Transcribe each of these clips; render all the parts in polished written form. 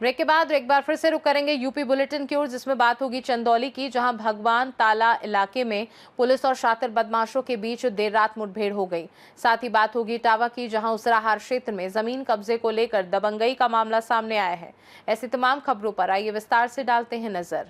Break के बाद एक बार फिर से रुक करेंगे यूपी बुलेटिन की ओर, जिसमें बात होगी चंदौली की, जहां भगवान ताला इलाके में पुलिस और शातिर बदमाशों के बीच देर रात मुठभेड़ हो गई। साथ ही बात होगी इटावा की, जहां उसराहार क्षेत्र में जमीन कब्जे को लेकर दबंगई का मामला सामने आया है। ऐसी तमाम खबरों पर आइए विस्तार से डालते हैं नजर।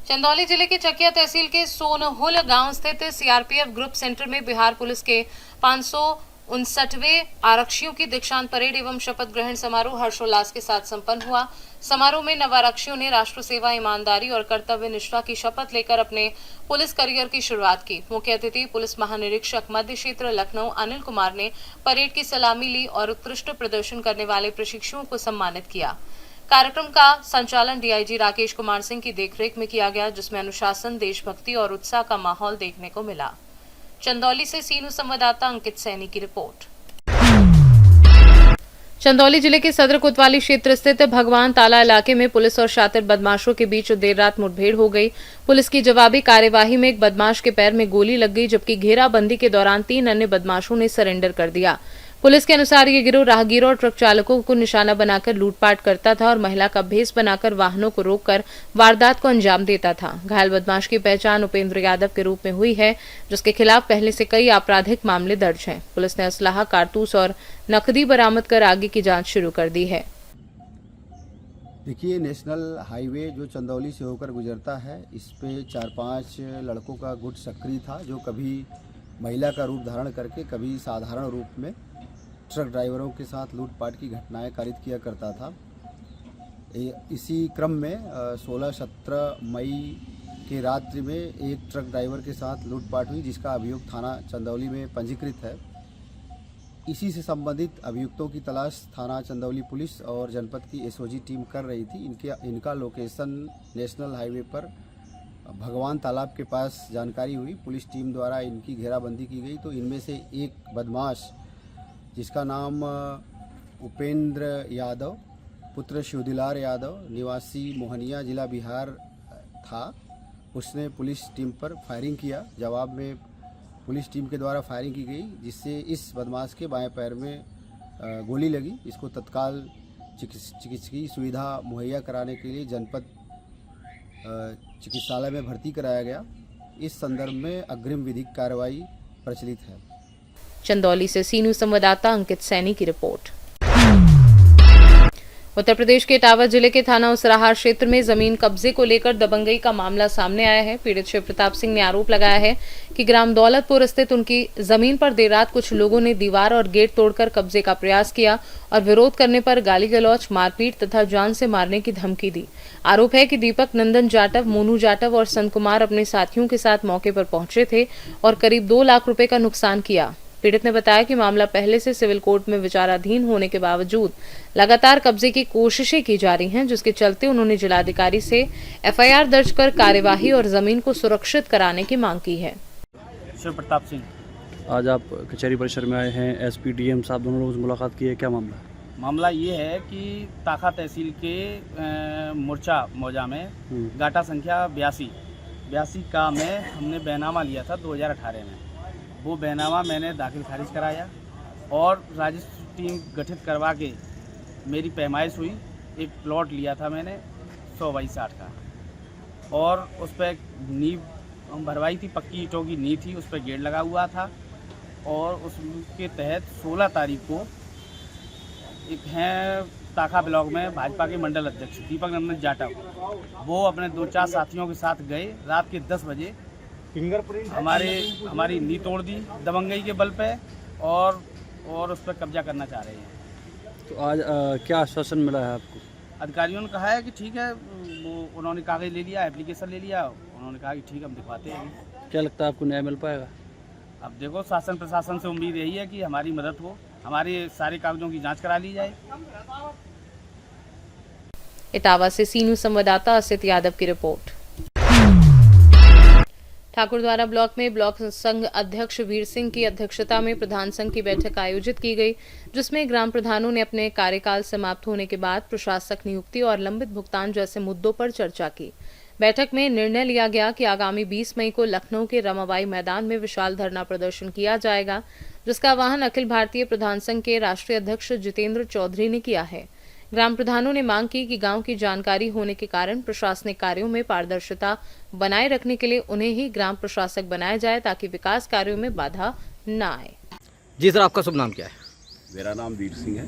चंदौली जिले के चकिया तहसील के सोनहुल गांव स्थित सीआरपीएफ ग्रुप सेंटर में बिहार पुलिस के 559वें आरक्षियों की दीक्षांत परेड एवं शपथ ग्रहण समारोह हर्षोल्लास के साथ संपन्न हुआ। समारोह में नवारक्षियों ने राष्ट्र सेवा, ईमानदारी और कर्तव्य निष्ठा की शपथ लेकर अपने पुलिस करियर की शुरुआत की। मुख्य अतिथि पुलिस महानिरीक्षक मध्य क्षेत्र लखनऊ अनिल कुमार ने परेड की सलामी ली और उत्कृष्ट प्रदर्शन करने वाले प्रशिक्षुओं को सम्मानित किया। कार्यक्रम का संचालन डीआईजी राकेश कुमार सिंह की देखरेख में किया गया, जिसमें अनुशासन, देशभक्ति और उत्साह का माहौल देखने को मिला। चंदौली से सीनू संवाददाता अंकित सैनी की रिपोर्ट। चंदौली जिले के सदर कोतवाली क्षेत्र स्थित भगवान ताला इलाके में पुलिस और शातिर बदमाशों के बीच देर रात मुठभेड़ हो गई। पुलिस की जवाबी कार्यवाही में एक बदमाश के पैर में गोली लग गई, जबकि घेराबंदी के दौरान 3 अन्य बदमाशों ने सरेंडर कर दिया। पुलिस के अनुसार ये गिरोह राहगीरों और ट्रक चालकों को निशाना बनाकर लूटपाट करता था और महिला का भेष बनाकर वाहनों को रोककर वारदात को अंजाम देता था। घायल बदमाश की पहचान उपेंद्र यादव के रूप में हुई है, जिसके खिलाफ पहले से कई आपराधिक मामले दर्ज हैं। पुलिस ने असलाहा, कारतूस और नकदी बरामद कर आगे की जांच शुरू कर दी है। देखिए, नेशनल हाईवे जो चंदौली से होकर गुजरता है, इस पे 4-5 लड़कों का गुट सक्रिय था, जो कभी महिला का रूप धारण करके, कभी साधारण रूप में ट्रक ड्राइवरों के साथ लूटपाट की घटनाएं कारित किया करता था। इसी क्रम में 16-17 मई की रात्रि में एक ट्रक ड्राइवर के साथ लूटपाट हुई, जिसका अभियोग थाना चंदौली में पंजीकृत है। इसी से संबंधित अभियुक्तों की तलाश थाना चंदौली पुलिस और जनपद की एसओजी टीम कर रही थी। इनका लोकेशन नेशनल हाईवे पर भगवान तालाब के पास जानकारी हुई। पुलिस टीम द्वारा इनकी घेराबंदी की गई, तो इनमें से एक बदमाश, जिसका नाम उपेंद्र यादव पुत्र शिवदुलार यादव निवासी मोहनिया जिला बिहार था, उसने पुलिस टीम पर फायरिंग किया। जवाब में पुलिस टीम के द्वारा फायरिंग की गई, जिससे इस बदमाश के बाएं पैर में गोली लगी। इसको तत्काल चिकित्सकीय सुविधा मुहैया कराने के लिए जनपद चिकित्सालय में भर्ती कराया गया। इस संदर्भ में अग्रिम विधिक कार्रवाई प्रचलित है। चंदौली से सीनू संवाददाता अंकित सैनी की रिपोर्ट। उत्तर प्रदेश के इटावा जिले के थाना उसराहार क्षेत्र में जमीन कब्जे को लेकर दबंगई का मामला सामने आया है। पीड़ित शिव प्रताप सिंह ने आरोप लगाया है कि ग्राम दौलतपुर स्थित उनकी जमीन पर देर रात कुछ लोगों ने दीवार और गेट तोड़कर कब्जे का प्रयास किया और विरोध करने पर गाली गलौच, मारपीट तथा जान से मारने की धमकी दी। आरोप है कि दीपक नंदन जाटव, मोनू जाटव और संत कुमार अपने साथियों के साथ मौके पर पहुंचे थे और करीब 2 लाख रुपए का नुकसान किया। पीड़ित ने बताया कि मामला पहले से सिविल कोर्ट में विचाराधीन होने के बावजूद लगातार कब्जे की कोशिशें की जा रही हैं, जिसके चलते उन्होंने जिलाधिकारी से एफआईआर दर्ज कर कार्यवाही और जमीन को सुरक्षित कराने की मांग की है। शिव प्रताप सिंह, आज आप कचहरी परिसर में आए हैं, एसपी डीएम साहब दोनों लोगों से मुलाकात की है, क्या मामला? मामला ये है कि ताखा तहसील के मोर्चा मौजा में गाटा संख्या 82 का में हमने बैनामा लिया था 2018 में। वो बैनामा मैंने दाखिल खारिज कराया और राजस्व टीम गठित करवा के मेरी पैमाइश हुई। एक प्लॉट लिया था मैंने 100/60 का, और उस पर नींव भरवाई थी, पक्की ईंटों की नींव थी, उस पर गेट लगा हुआ था। और उसके तहत 16 तारीख को एक हैं ताखा ब्लॉक में भाजपा के मंडल अध्यक्ष दीपक नंदन जाटव, वो अपने 2-4 साथियों के साथ गए रात के 10 बजे। हमारी नींव तोड़ दी दबंगई के बल पे, और उस पर कब्जा करना चाह रहे हैं। तो आज क्या आश्वासन मिला है आपको? अधिकारियों ने कहा है कि ठीक है, वो उन्होंने कागज ले लिया, एप्लीकेशन ले लिया, उन्होंने कहा कि ठीक हम दिखवाते हैं। क्या लगता है आपको न्याय मिल पाएगा? अब देखो, शासन प्रशासन से उम्मीद यही है कि हमारी मदद हो, हमारे सारे कागजों की जांच करा ली जाए। इटावा से सीनू संवाददाता असित यादव की रिपोर्ट। ठाकुरद्वारा ब्लॉक में ब्लॉक संघ अध्यक्ष वीर सिंह की अध्यक्षता में प्रधान संघ की बैठक आयोजित की गई, जिसमें ग्राम प्रधानों ने अपने कार्यकाल समाप्त होने के बाद प्रशासक नियुक्ति और लंबित भुगतान जैसे मुद्दों पर चर्चा की। बैठक में निर्णय लिया गया कि आगामी 20 मई को लखनऊ के रमाबाई मैदान में विशाल धरना प्रदर्शन किया जाएगा, जिसका आह्वान अखिल भारतीय प्रधान संघ के राष्ट्रीय अध्यक्ष जितेंद्र चौधरी ने किया है। ग्राम प्रधानों ने मांग की कि गांव की जानकारी होने के कारण प्रशासनिक कार्यों में पारदर्शिता बनाए रखने के लिए उन्हें ही ग्राम प्रशासक बनाया जाए ताकि विकास कार्यों में बाधा न आए। जी सर, आपका शुभ नाम क्या है? मेरा नाम वीर सिंह है।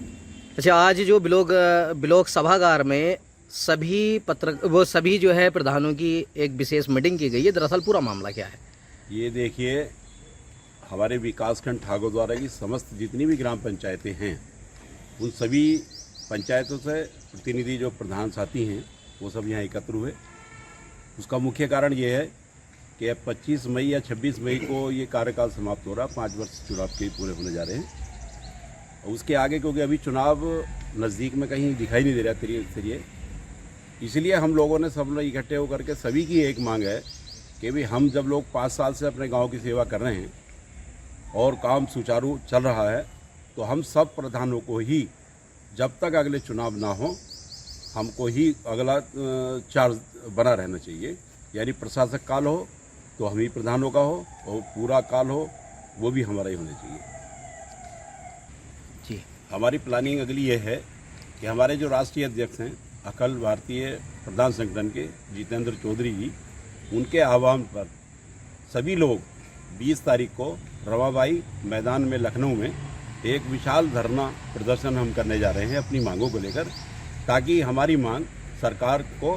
अच्छा, आज जो ब्लॉक सभागार में सभी जो है प्रधानों की एक विशेष मीटिंग की गई है, दरअसल पूरा मामला क्या है? ये देखिए, हमारे विकासखंड ठाकुर द्वारा की समस्त जितनी भी ग्राम पंचायतें हैं, उन सभी पंचायतों से प्रतिनिधि जो प्रधान साथी हैं वो सब यहाँ एकत्र हुए। उसका मुख्य कारण ये है कि अब 25 मई या 26 मई को ये कार्यकाल समाप्त हो रहा, 5 वर्ष चुनाव के पूरे होने जा रहे हैं। और उसके आगे क्योंकि अभी चुनाव नज़दीक में कहीं दिखाई नहीं दे रहा तरीके, इसलिए हम लोगों ने सब लोग इकट्ठे होकर के सभी की एक मांग है कि भाई हम जब लोग 5 साल से अपने गांव की सेवा कर रहे हैं और काम सुचारू चल रहा है, तो हम सब प्रधानों को ही जब तक अगले चुनाव ना हो हमको ही अगला चार्ज बना रहना चाहिए। यानी प्रशासक काल हो तो हम ही प्रधानों का हो और पूरा काल हो वो भी हमारा ही होना चाहिए। जी, हमारी प्लानिंग अगली ये है कि हमारे जो राष्ट्रीय अध्यक्ष हैं अखिल भारतीय प्रधान संगठन के जितेंद्र चौधरी जी, उनके आह्वान पर सभी लोग 20 तारीख को रमाबाई मैदान में लखनऊ में एक विशाल धरना प्रदर्शन हम करने जा रहे हैं अपनी मांगों को लेकर, ताकि हमारी मांग सरकार को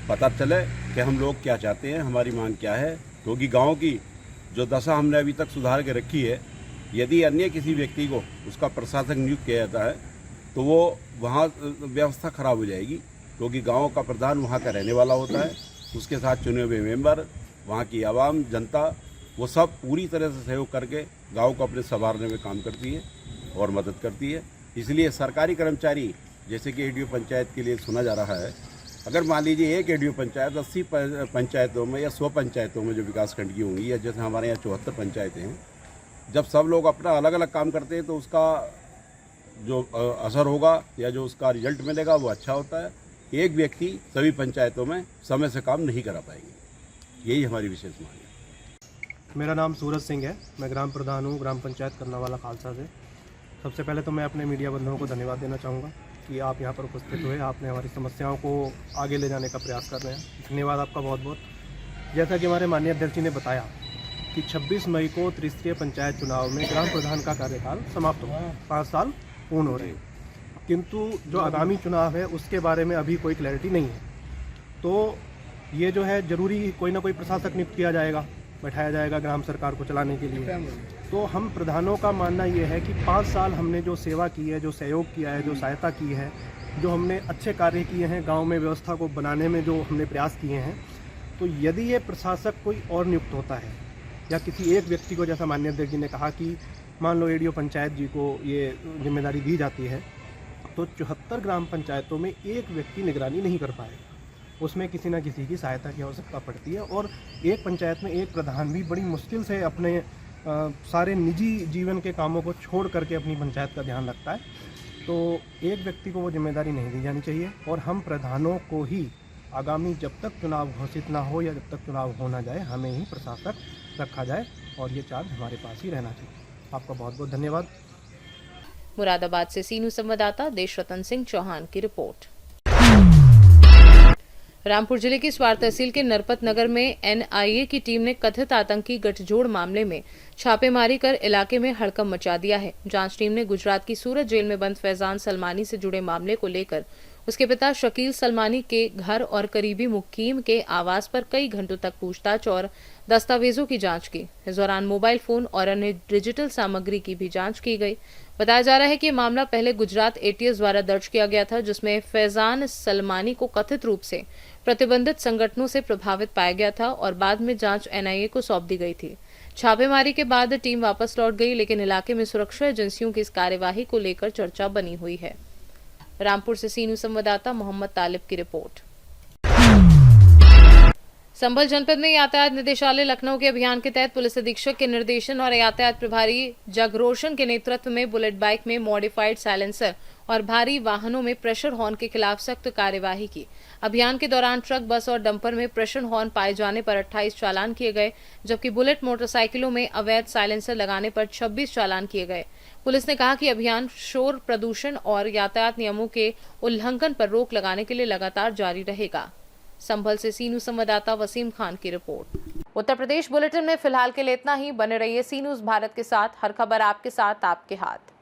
पता चले कि हम लोग क्या चाहते हैं, हमारी मांग क्या है। क्योंकि गांव की जो दशा हमने अभी तक सुधार के रखी है, यदि अन्य किसी व्यक्ति को उसका प्रशासक नियुक्त किया जाता है तो वो वहाँ व्यवस्था खराब हो जाएगी। क्योंकि गांव का प्रधान वहाँ का रहने वाला होता है, उसके साथ चुने हुए मेंबर, वहाँ की आवाम जनता, वो सब पूरी तरह से सहयोग करके गांव को अपने संवारने में काम करती है और मदद करती है। इसलिए सरकारी कर्मचारी जैसे कि एडीओ पंचायत के लिए सुना जा रहा है, अगर मान लीजिए एक एडीओ पंचायत 80 पंचायतों में या 100 पंचायतों में जो विकासखंड की होंगी, या जैसे हमारे यहाँ 74 पंचायतें हैं, जब सब लोग अपना अलग अलग काम करते हैं तो उसका जो असर होगा या जो उसका रिजल्ट मिलेगा वो अच्छा होता है। एक व्यक्ति सभी पंचायतों में समय से काम नहीं करा पाएंगे। यही हमारी विशेष मांग है। मेरा नाम सूरज सिंह है। मैं ग्राम प्रधान हूँ ग्राम पंचायत करनावाला खालसा से। सबसे पहले तो मैं अपने मीडिया बंधुओं को धन्यवाद देना चाहूँगा कि आप यहाँ पर उपस्थित हुए, आपने हमारी समस्याओं को आगे ले जाने का प्रयास कर रहे हैं। धन्यवाद आपका बहुत बहुत। जैसा कि हमारे माननीय अध्यक्ष जी ने बताया कि 26 मई को त्रिस्तरीय पंचायत चुनाव में ग्राम प्रधान का कार्यकाल समाप्त होगा, 5 साल पूर्ण हो रहे हैं, किंतु जो आगामी चुनाव है उसके बारे में अभी कोई क्लैरिटी नहीं है। तो ये जो है ज़रूरी कोई ना कोई प्रशासक नियुक्त किया जाएगा, बैठाया जाएगा ग्राम सरकार को चलाने के लिए। तो हम प्रधानों का मानना ये है कि 5 साल हमने जो सेवा की है, जो सहयोग किया है, जो सहायता की है, जो हमने अच्छे कार्य किए हैं गांव में व्यवस्था को बनाने में जो हमने प्रयास किए हैं, तो यदि ये प्रशासक कोई और नियुक्त होता है या किसी एक व्यक्ति को, जैसा माननीय अध्यक्ष जी ने कहा कि मान लो एडीओ पंचायत जी को ये जिम्मेदारी दी जाती है, तो 74 ग्राम पंचायतों में एक व्यक्ति निगरानी नहीं कर पाएगा। उसमें किसी न किसी की सहायता की आवश्यकता पड़ती है और एक पंचायत में एक प्रधान भी बड़ी मुश्किल से अपने सारे निजी जीवन के कामों को छोड़ करके अपनी पंचायत का ध्यान रखता है। तो एक व्यक्ति को वो जिम्मेदारी नहीं दी जानी चाहिए और हम प्रधानों को ही आगामी जब तक चुनाव घोषित ना हो या जब तक चुनाव हो ना जाए, हमें ही प्रशासक रखा जाए और ये चार्ज हमारे पास ही रहना चाहिए। आपका बहुत बहुत धन्यवाद। मुरादाबाद से सीनू संवाददाता देश रतन सिंह चौहान की रिपोर्ट। रामपुर जिले की स्वार तहसील के नरपत नगर में एनआईए की टीम ने कथित आतंकी गठजोड़ मामले में छापेमारी कर इलाके में हड़कंप मचा दिया है। जांच टीम ने गुजरात की सूरत जेल में बंद फैजान सलमानी से जुड़े मामले को लेकर उसके पिता शकील सलमानी के घर और करीबी मुकीम के आवास पर कई घंटों तक पूछताछ और दस्तावेजों की जांच की। इस दौरान मोबाइल फोन और अन्य डिजिटल सामग्री की भी जांच की गई। बताया जा रहा है कि मामला पहले गुजरात एटीएस द्वारा दर्ज किया गया था, जिसमें फैजान सलमानी को कथित रूप से प्रतिबंधित संगठनों से प्रभावित पाया गया था और बाद में जांच एनआईए को सौंप दी गई थी। छापेमारी के बाद टीम वापस लौट गई, लेकिन इलाके में सुरक्षा एजेंसियों की इस कार्यवाही को लेकर चर्चा बनी हुई है। रामपुर से सीनू संवाददाता मोहम्मद तालिब की रिपोर्ट। संभल जनपद में यातायात निदेशालय लखनऊ के अभियान के तहत पुलिस अधीक्षक के निर्देशन और यातायात प्रभारी जगरोशन के नेतृत्व में बुलेट बाइक में मॉडिफाइड साइलेंसर और भारी वाहनों में प्रेशर हॉर्न के खिलाफ सख्त कार्यवाही की। अभियान के दौरान ट्रक, बस और डंपर में प्रेशर हॉर्न पाए जाने पर 28 चालान किए गए, जबकि बुलेट मोटरसाइकिलों में अवैध साइलेंसर लगाने पर 26 चालान किए गए। पुलिस ने कहा कि अभियान शोर प्रदूषण और यातायात नियमों के उल्लंघन पर रोक लगाने के लिए लगातार जारी रहेगा। संभल से सी न्यूज़ संवाददाता वसीम खान की रिपोर्ट। उत्तर प्रदेश बुलेटिन में फिलहाल के लिए इतना ही। बने रहिए सी न्यूज़ भारत के साथ। हर खबर आपके साथ, आपके हाथ।